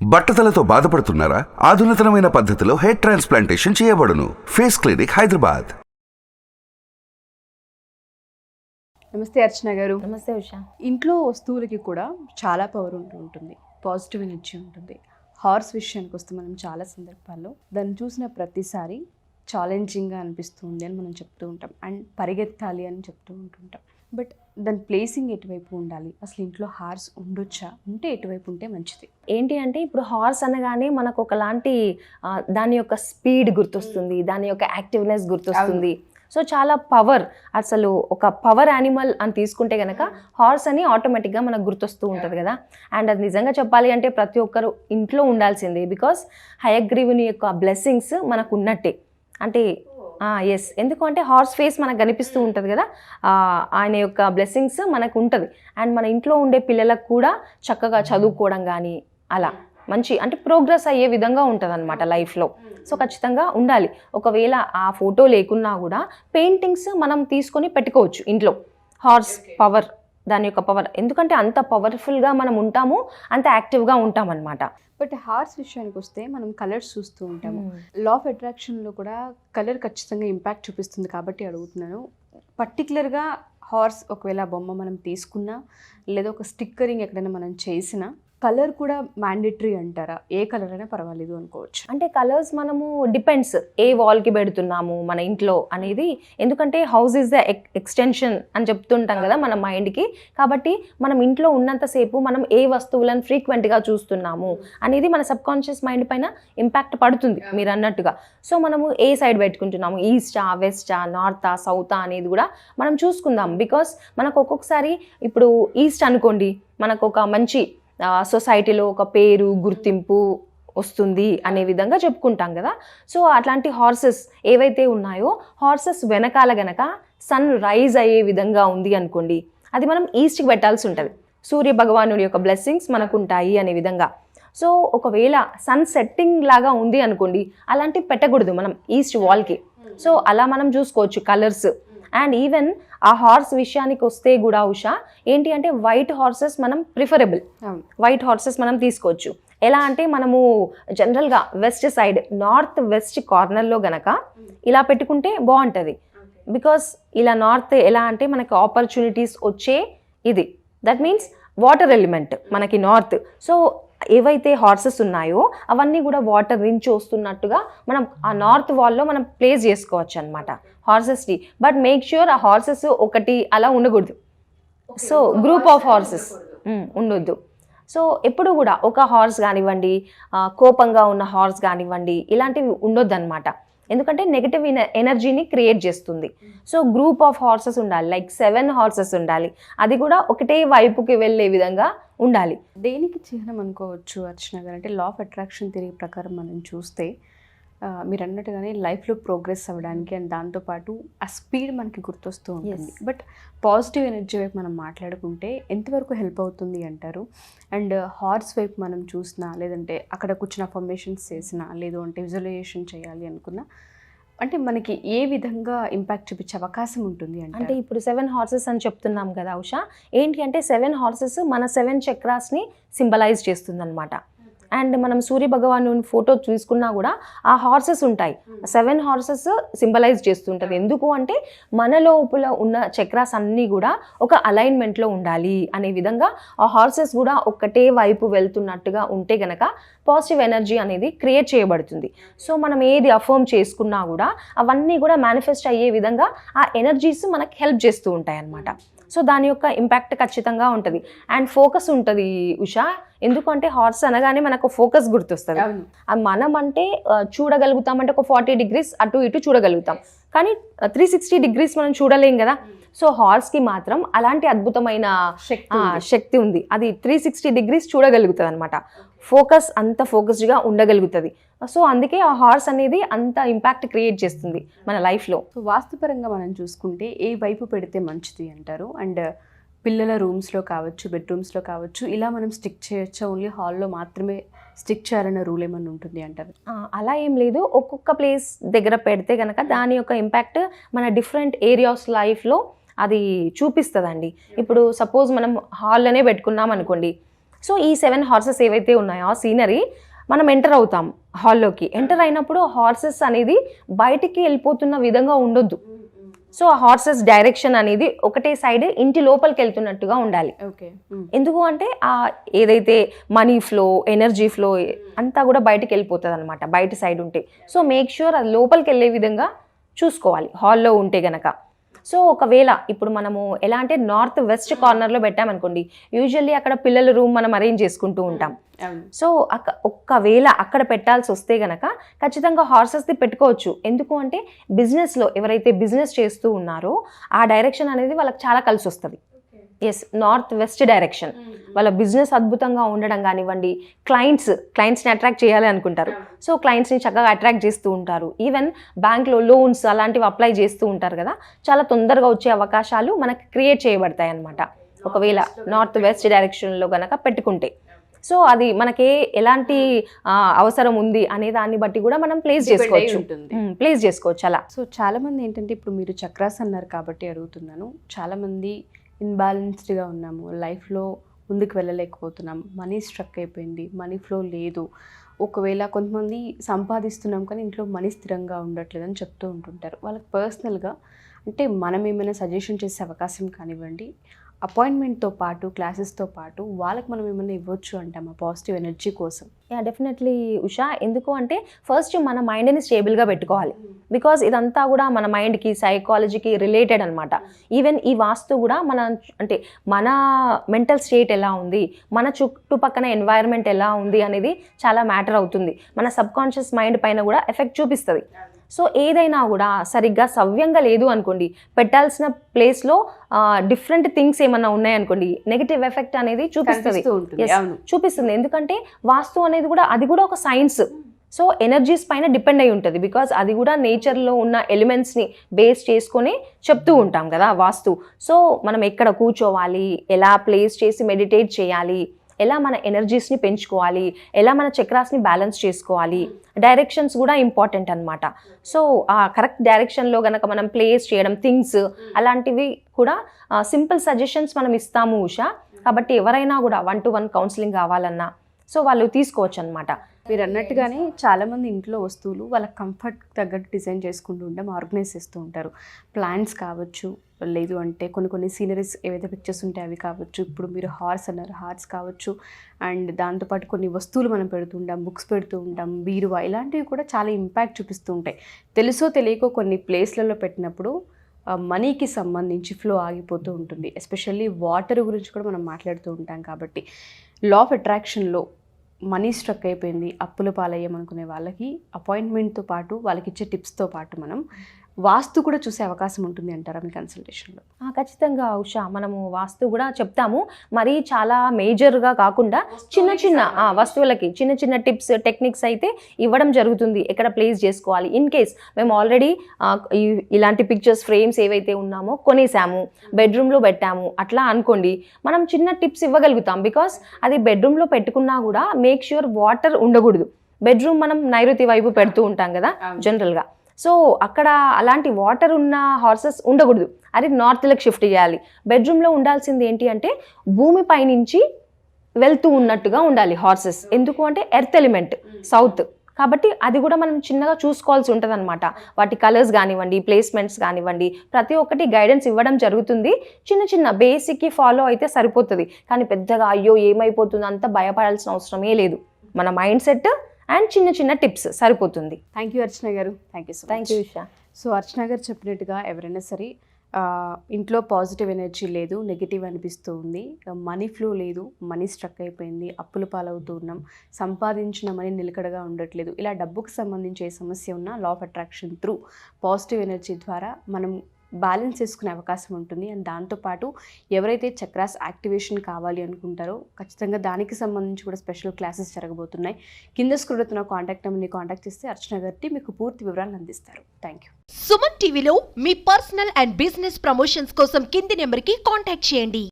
బట్టతలతో బాధపడుతున్నారా? ఆధునితనమైన పద్ధతిలో hair transplantation చేయబడును. Face clinic, Hyderabad. నమస్తే అర్చన గారు. నమస్తే ఉషా. ఇంట్లో వస్తువులకి కూడా చాలా పవర్ ఉంటుంది, పాజిటివ్ ఎనర్జీ ఉంటుంది. హార్స్ విషయానికి వస్తే మనం చాలా సందర్భాల్లో దాన్ని చూసిన ప్రతిసారి ఛాలెంజింగ్గా అనిపిస్తుంది అని మనం చెప్తూ ఉంటాం, అండ్ పరిగెత్తాలి అని చెప్తూ ఉంటుంటాం. బట్ దాని ప్లేసింగ్ ఎటువైపు ఉండాలి? అసలు ఇంట్లో హార్స్ ఉండొచ్చా? ఉంటే ఎటువైపు ఉంటే మంచిది? ఏంటి అంటే ఇప్పుడు హార్స్ అనగానే మనకు ఒకలాంటి దాని యొక్క స్పీడ్ గుర్తొస్తుంది, దాని యొక్క యాక్టివ్నెస్ గుర్తొస్తుంది. సో చాలా పవర్, అసలు ఒక పవర్ యానిమల్ అని తీసుకుంటే కనుక హార్స్ అని ఆటోమేటిక్గా మనకు గుర్తొస్తూ ఉంటుంది కదా. అండ్ అది నిజంగా చెప్పాలి అంటే ప్రతి ఒక్కరు ఇంట్లో ఉండాల్సిందే, బికాస్ హయగ్రీవుని యొక్క బ్లెస్సింగ్స్ మనకు ఉన్నట్టే. అంటే ఎస్, ఎందుకంటే హార్స్ ఫేస్ మనకు కనిపిస్తూ ఉంటుంది కదా, ఆయన యొక్క బ్లెస్సింగ్స్ మనకు ఉంటుంది. అండ్ మన ఇంట్లో ఉండే పిల్లలకు కూడా చక్కగా చదువుకోవడం కానీ అలా మంచి అంటే ప్రోగ్రెస్ అయ్యే విధంగా ఉంటుంది అనమాట లైఫ్లో. సో ఖచ్చితంగా ఉండాలి. ఒకవేళ ఆ ఫోటో లేకున్నా కూడా పెయింటింగ్స్ మనం తీసుకొని పెట్టుకోవచ్చు ఇంట్లో. హార్స్ పవర్, దాని యొక్క పవర్, ఎందుకంటే అంత పవర్ఫుల్గా మనం ఉంటాము, అంత యాక్టివ్గా ఉంటాం అనమాట. బట్ హార్స్ విషయానికి వస్తే మనం కలర్స్ చూస్తూ ఉంటాము. లా ఆఫ్ అట్రాక్షన్లో కూడా కలర్ ఖచ్చితంగా ఇంపాక్ట్ చూపిస్తుంది కాబట్టి అడుగుతున్నాను. పర్టికులర్గా హార్స్ ఒకవేళ బొమ్మ మనం తీసుకున్నా లేదా ఒక స్టిక్కరింగ్ ఎక్కడైనా మనం చేసినా కలర్ కూడా మ్యాండేటరీ అంటారా? ఏ కలర్ అయినా పర్వాలేదు అనుకోవచ్చు? అంటే కలర్స్ మనము డిపెండ్స్ ఏ వాల్కి పెడుతున్నాము మన ఇంట్లో అనేది. ఎందుకంటే హౌస్ ఈజ్ ద ఎక్స్టెన్షన్ అని చెప్తుంటాం కదా మన మైండ్కి. కాబట్టి మనం ఇంట్లో ఉన్నంతసేపు మనం ఏ వస్తువులను ఫ్రీక్వెంట్గా చూస్తున్నాము అనేది మన సబ్ కాన్షియస్ మైండ్ పైన ఇంపాక్ట్ పడుతుంది మీరు అన్నట్టుగా. సో మనము ఏ సైడ్ పెట్టుకుంటున్నాము, ఈస్టా, వెస్టా, నార్తా, సౌతా అనేది కూడా మనం చూసుకుందాం. బికాస్ మనకు ఒక్కొక్కసారి ఇప్పుడు ఈస్ట్ అనుకోండి, మనకు ఒక మంచి సొసైటీలో ఒక పేరు, గుర్తింపు వస్తుంది అనే విధంగా చెప్పుకుంటాం కదా. సో అట్లాంటి హార్సెస్ ఏవైతే ఉన్నాయో, హార్సెస్ వెనకాల గనక సన్ రైజ్ అయ్యే విధంగా ఉంది అనుకోండి, అది మనం ఈస్ట్కి పెట్టాల్సి ఉంటుంది. సూర్య భగవానుడి యొక్క బ్లెస్సింగ్స్ మనకు ఉంటాయి అనే విధంగా. సో ఒకవేళ సన్ సెట్టింగ్ లాగా ఉంది అనుకోండి, అలాంటివి పెట్టకూడదు మనం ఈస్ట్ వాల్కి. సో అలా మనం చూసుకోవచ్చు కలర్స్. అండ్ ఈవెన్ ఆ హార్స్ విషయానికి వస్తే కూడా ఉషా, ఏంటి అంటే వైట్ హార్సెస్ మనం ప్రిఫరబుల్, వైట్ హార్సెస్ మనం తీసుకోవచ్చు. ఎలా అంటే మనము జనరల్గా వెస్ట్ సైడ్, నార్త్ వెస్ట్ కార్నర్లో గనక ఇలా పెట్టుకుంటే బాగుంటుంది. బికాస్ ఇలా నార్త్ ఎలా అంటే మనకి ఆపర్చునిటీస్ వచ్చే ఇది, దట్ మీన్స్ వాటర్ ఎలిమెంట్ మనకి నార్త్. సో ఏవైతే హార్సెస్ ఉన్నాయో అవన్నీ కూడా వాటర్ నుంచి వస్తున్నట్టుగా మనం ఆ నార్త్ వాల్లో మనం ప్లేస్ చేసుకోవచ్చు అనమాట హార్సెస్ని. బట్ మేక్ ష్యూర్ ఆ హార్సెస్ ఒకటి అలా ఉండకూడదు. సో గ్రూప్ ఆఫ్ హార్సెస్ ఉండొద్దు. సో ఎప్పుడు కూడా ఒక హార్స్ కానివ్వండి, కోపంగా ఉన్న హార్స్ కానివ్వండి, ఇలాంటివి ఉండొద్దు అనమాట. ఎందుకంటే నెగిటివ్ ఎనర్జీని క్రియేట్ చేస్తుంది. సో గ్రూప్ ఆఫ్ హార్సెస్ ఉండాలి, లైక్ 7 హార్సెస్ ఉండాలి. అది కూడా ఒకటే వైపుకి వెళ్ళే విధంగా ఉండాలి. దేనికి చిహ్నం అనుకోవచ్చు అర్చన గారు? అంటే లా ఆఫ్ అట్రాక్షన్ థియరీ ప్రకారం మనం చూస్తే మీరు అన్నట్టుగానే లైఫ్లో ప్రోగ్రెస్ అవ్వడానికి అండ్ దాంతోపాటు ఆ స్పీడ్ మనకి గుర్తొస్తూ ఉంటుంది. బట్ పాజిటివ్ ఎనర్జీ వైపు మనం మాట్లాడుకుంటే ఎంతవరకు హెల్ప్ అవుతుంది అంటారు? అండ్ హార్స్ వైపు మనం చూసినా, లేదంటే అక్కడ కూర్చున్న ఫార్మేషన్స్ చేసినా, లేదు అంటే విజువలైజేషన్ చేయాలి అనుకున్నా, అంటే మనకి ఏ విధంగా ఇంపాక్ట్ చూపించే అవకాశం ఉంటుంది అంటే ఇప్పుడు 7 హార్సెస్ అని చెప్తున్నాం కదా ఉషా. ఏంటి అంటే 7 హార్సెస్ మన 7 చక్రాస్ని సింబలైజ్ చేస్తుంది అనమాట. అండ్ మనం సూర్య భగవాను ఫోటో చూసుకున్నా కూడా ఆ హార్సెస్ ఉంటాయి, 7 హార్సెస్ సింబలైజ్ చేస్తుంటుంది. ఎందుకు అంటే మన లోపల ఉన్న చక్రాస్ అన్నీ కూడా ఒక అలైన్మెంట్లో ఉండాలి అనే విధంగా ఆ హార్సెస్ కూడా ఒక్కటే వైపు వెళ్తున్నట్టుగా ఉంటే గనక పాజిటివ్ ఎనర్జీ అనేది క్రియేట్ చేయబడుతుంది. సో మనం ఏది అఫర్మ్ చేసుకున్నా కూడా అవన్నీ కూడా మేనిఫెస్ట్ అయ్యే విధంగా ఆ ఎనర్జీస్ మనకి హెల్ప్ చేస్తూ ఉంటాయి అన్నమాట. సో దాని యొక్క ఇంపాక్ట్ ఖచ్చితంగా ఉంటుంది. అండ్ ఫోకస్ ఉంటుంది ఉషా. ఎందుకంటే హార్స్ అనగానే మనకు ఫోకస్ గుర్తొస్తుంది. మనం అంటే చూడగలుగుతాం, అంటే ఒక 40 degrees అటు ఇటు చూడగలుగుతాం, కానీ 360 degrees మనం చూడలేం కదా. సో హార్స్కి మాత్రం అలాంటి అద్భుతమైన శక్తి ఉంది. అది 360 degrees చూడగలుగుతుంది అనమాట. ఫోకస్ అంత ఫోకస్డ్గా ఉండగలుగుతుంది. సో అందుకే ఆ హార్స్ అనేది అంత ఇంపాక్ట్ క్రియేట్ చేస్తుంది మన లైఫ్లో. సో వాస్తుపరంగా మనం చూసుకుంటే ఏ వైపు పెడితే మంచిది అంటారు? అండ్ పిల్లల రూమ్స్లో కావచ్చు, బెడ్రూమ్స్లో కావచ్చు, ఇలా మనం స్టిక్ చేయొచ్చా? ఓన్లీ హాల్లో మాత్రమే స్టిక్ చేయాలన్న రూల్ ఏమన్నా ఉంటుంది అంటారు? అలా ఏం లేదు. ఒక్కొక్క ప్లేస్ దగ్గర పెడితే కనుక దాని యొక్క ఇంపాక్ట్ మన డిఫరెంట్ ఏరియాస్ లైఫ్లో అది చూపిస్తుందండి. ఇప్పుడు సపోజ్ మనం హాల్లోనే పెట్టుకున్నాం అనుకోండి, సో ఈ 7 హార్సెస్ ఏవైతే ఉన్నాయో ఆ సీనరీ మనం ఎంటర్ అవుతాం హాల్లోకి. ఎంటర్ అయినప్పుడు హార్సెస్ అనేది బయటికి వెళ్ళిపోతున్న విధంగా ఉండొద్దు. సో ఆ హార్సెస్ డైరెక్షన్ అనేది ఒకటే సైడ్ ఇంటి లోపలికి వెళ్తున్నట్టుగా ఉండాలి. ఓకే. ఎందుకు అంటే ఆ ఏదైతే మనీ ఫ్లో, ఎనర్జీ ఫ్లో అంతా కూడా బయటికి వెళ్ళిపోతుంది అనమాట బయట సైడ్ ఉంటే. సో మేక్ ష్యూర్ అది లోపలికి వెళ్ళే విధంగా చూసుకోవాలి హాల్లో ఉంటే గనక. సో ఒకవేళ ఇప్పుడు మనము ఎలా అంటే నార్త్ వెస్ట్ కార్నర్లో పెట్టామనుకోండి, యూజువల్లీ అక్కడ పిల్లల రూమ్ మనం అరేంజ్ చేసుకుంటూ ఉంటాం. సో ఒక్కవేళ అక్కడ పెట్టాల్సి వస్తే గనక ఖచ్చితంగా హార్సెస్ది పెట్టుకోవచ్చు. ఎందుకు అంటే బిజినెస్లో ఎవరైతే బిజినెస్ చేస్తూ ఉన్నారో ఆ డైరెక్షన్ అనేది వాళ్ళకి చాలా కలిసి వస్తుంది. ఎస్, నార్త్ వెస్ట్ డైరెక్షన్ వాళ్ళ బిజినెస్ అద్భుతంగా ఉండడం కానివ్వండి, క్లయింట్స్ని అట్రాక్ట్ చేయాలి అనుకుంటారు. సో క్లయింట్స్ని చక్కగా అట్రాక్ట్ చేస్తూ ఉంటారు. ఈవెన్ బ్యాంక్లో లోన్స్ అలాంటివి అప్లై చేస్తూ ఉంటారు కదా, చాలా తొందరగా వచ్చే అవకాశాలు మనకి క్రియేట్ చేయబడతాయి అన్నమాట ఒకవేళ నార్త్ వెస్ట్ డైరెక్షన్లో కనుక పెట్టుకుంటే. సో అది మనకి ఎలాంటి అవసరం ఉంది అనే దాన్ని బట్టి కూడా మనం ప్లేస్ చేసుకోవచ్చు అలా. సో చాలామంది ఏంటంటే ఇప్పుడు మీరు చక్రాస్ అన్నారు కాబట్టి అడుగుతున్నాను, చాలామంది ఇన్బ్యాలెన్స్డ్గా ఉన్నాము, లైఫ్లో ముందుకు వెళ్ళలేకపోతున్నాం, మనీ స్ట్రక్ అయిపోయింది, మనీ ఫ్లో లేదు, ఒకవేళ కొంతమంది సంపాదిస్తున్నాం కానీ ఇంట్లో మనీ స్థిరంగా ఉండట్లేదు అని చెప్తూ ఉంటుంటారు. వాళ్ళకి పర్సనల్గా అంటే మనం ఏమైనా సజెషన్ చేసే అవకాశం కానివ్వండి, అపాయింట్మెంట్తో పాటు క్లాసెస్తో పాటు వాళ్ళకి మనం ఏమైనా ఇవ్వచ్చు అంటామా పాజిటివ్ ఎనర్జీ కోసం? Yeah, definitely Usha. ఎందుకు అంటే ఫస్ట్ మన మైండ్ని స్టేబుల్గా పెట్టుకోవాలి. బికాజ్ ఇదంతా కూడా మన మైండ్కి, సైకాలజీకి రిలేటెడ్ అనమాట. ఈవెన్ ఈ వాస్తు కూడా మన మెంటల్ స్టేట్ ఎలా ఉంది, మన చుట్టుపక్కన ఎన్వైరన్మెంట్ ఎలా ఉంది అనేది చాలా మ్యాటర్ అవుతుంది. మన సబ్కాన్షియస్ మైండ్ పైన కూడా ఎఫెక్ట్ చూపిస్తుంది. సో ఏదైనా కూడా సరిగ్గా సవ్యంగా లేదు అనుకోండి, పెట్టాల్సిన ప్లేస్లో డిఫరెంట్ థింగ్స్ ఏమన్నా ఉన్నాయనుకోండి, నెగిటివ్ ఎఫెక్ట్ అనేది చూపిస్తుంది. ఎందుకంటే వాస్తు అనేది కూడా అది కూడా ఒక సైన్స్. సో ఎనర్జీస్ పైన డిపెండ్ అయి ఉంటుంది. బికాజ్ అది కూడా నేచర్లో ఉన్న ఎలిమెంట్స్ని బేస్ చేసుకొని చెప్తూ ఉంటాం కదా వాస్తు. సో మనం ఎక్కడ కూర్చోవాలి, ఎలా ప్లేస్ చేసి మెడిటేట్ చేయాలి, ఎలా మన ఎనర్జీస్ని పెంచుకోవాలి, ఎలా మన చక్రాస్ని బ్యాలెన్స్ చేసుకోవాలి, డైరెక్షన్స్ కూడా ఇంపార్టెంట్ అనమాట. సో ఆ కరెక్ట్ డైరెక్షన్లో కనుక మనం ప్లేస్ చేయడం థింగ్స్ అలాంటివి కూడా సింపుల్ సజెషన్స్ మనం ఇస్తాము ఉషా. కాబట్టి ఎవరైనా కూడా 1-to-1 కౌన్సిలింగ్ కావాలన్నా సో వాళ్ళు తీసుకోవచ్చు అనమాట. మీరు అన్నట్టుగానే చాలామంది ఇంట్లో వస్తువులు వాళ్ళ కంఫర్ట్ తగ్గట్టు డిజైన్ చేసుకుంటూ ఉంటాం, ఆర్గనైజ్ చేస్తూ ఉంటారు. ప్లాంట్స్ కావచ్చు, లేదు అంటే కొన్ని సీనరీస్ ఏవైతే పిక్చర్స్ ఉంటాయి అవి కావచ్చు, ఇప్పుడు మీరు హార్స్ అన్నారు, హార్స్ కావచ్చు, అండ్ దాంతోపాటు కొన్ని వస్తువులు మనం పెడుతూ ఉంటాం, బుక్స్ పెడుతూ ఉంటాం, బీరువా, ఇలాంటివి కూడా చాలా ఇంపాక్ట్ చూపిస్తూ ఉంటాయి. తెలుసో తెలియకో కొన్ని ప్లేస్లలో పెట్టినప్పుడు మనీకి సంబంధించి ఫ్లో ఆగిపోతూ ఉంటుంది. ఎస్పెషల్లీ వాటర్ గురించి కూడా మనం మాట్లాడుతూ ఉంటాం. కాబట్టి లా ఆఫ్ అట్రాక్షన్లో మనీ స్ట్రక్ అయిపోయింది, అప్పుల పాలయ్యామనుకునే వాళ్ళకి అపాయింట్మెంట్తో పాటు వాళ్ళకి ఇచ్చే టిప్స్తో పాటు మనం వాస్తు కూడా చూసే అవకాశం ఉంటుంది అంటారా మీ కన్సల్టేషన్లో? ఖచ్చితంగా ఉషా, మనము వాస్తు కూడా చెప్తాము. మరీ చాలా మేజర్గా కాకుండా చిన్న వస్తువులకి చిన్న టిప్స్, టెక్నిక్స్ అయితే ఇవ్వడం జరుగుతుంది. ఎక్కడ ప్లేస్ చేసుకోవాలి, ఇన్ కేస్ మేము ఆల్రెడీ ఇలాంటి పిక్చర్స్ ఫ్రేమ్స్ ఏవైతే ఉన్నామో కొనేసాము, బెడ్రూమ్లో పెట్టాము అట్లా అనుకోండి, మనం చిన్న టిప్స్ ఇవ్వగలుగుతాం. బికాస్ అది బెడ్రూమ్లో పెట్టుకున్నా కూడా మేక్ ష్యూర్ వాటర్ ఉండకూడదు. బెడ్రూమ్ మనం నైరుతి వైపు పెడుతూ ఉంటాం కదా జనరల్గా. సో అక్కడ అలాంటి వాటర్ ఉన్న హార్సెస్ ఉండకూడదు, అది నార్త్లకు షిఫ్ట్ చేయాలి. బెడ్రూమ్లో ఉండాల్సింది ఏంటి అంటే భూమిపై నుంచి వెళ్తూ ఉన్నట్టుగా ఉండాలి హార్సెస్. ఎందుకు అంటే ఎర్త్ ఎలిమెంట్ సౌత్, కాబట్టి అది కూడా మనం చిన్నగా చూసుకోవాల్సి ఉంటుంది అనమాట. వాటి కలర్స్ కానివ్వండి, ప్లేస్మెంట్స్ కానివ్వండి, ప్రతి ఒక్కటి గైడెన్స్ ఇవ్వడం జరుగుతుంది. చిన్న బేసిక్కి ఫాలో అయితే సరిపోతుంది. కానీ పెద్దగా అయ్యో ఏమైపోతుంది అంత భయపడాల్సిన అవసరమే లేదు. మన మైండ్ సెట్ అండ్ చిన్న టిప్స్ సరిపోతుంది. థ్యాంక్ యూ అర్చన గారు. Thank you so much. Thank you Usha. So Archana గారు చెప్పినట్టుగా ఎవరైనా సరే ఇంట్లో పాజిటివ్ ఎనర్జీ లేదు, నెగిటివ్ అనిపిస్తూ ఉంది, మనీ ఫ్లో లేదు, మనీ స్ట్రక్ అయిపోయింది, అప్పుల పాలవుతూ ఉన్నాం, సంపాదించిన మనీ నిలకడగా ఉండట్లేదు, ఇలా డబ్బుకు సంబంధించి ఏ సమస్య ఉన్నా law of attraction through positive energy ద్వారా మనం బ్యాలెన్స్ చేసుకునే అవకాశం ఉంటుంది. అండ్ దాంతోపాటు ఎవరైతే చక్రాస్ యాక్టివేషన్ కావాలి అనుకుంటారో ఖచ్చితంగా దానికి సంబంధించి కూడా స్పెషల్ క్లాసెస్ జరగబోతున్నాయి. కింద స్క్రోల్ అవుతున్న కాంటాక్ట్ నెంబర్ని కాంటాక్ట్ చేస్తే అర్చన గారికి మీకు పూర్తి వివరాలు అందిస్తారు. Thank you. సుమన్ టీవీలో మీ పర్సనల్ అండ్ బిజినెస్ ప్రమోషన్స్ కోసం కింది నెంబర్కి కాంటాక్ట్ చేయండి.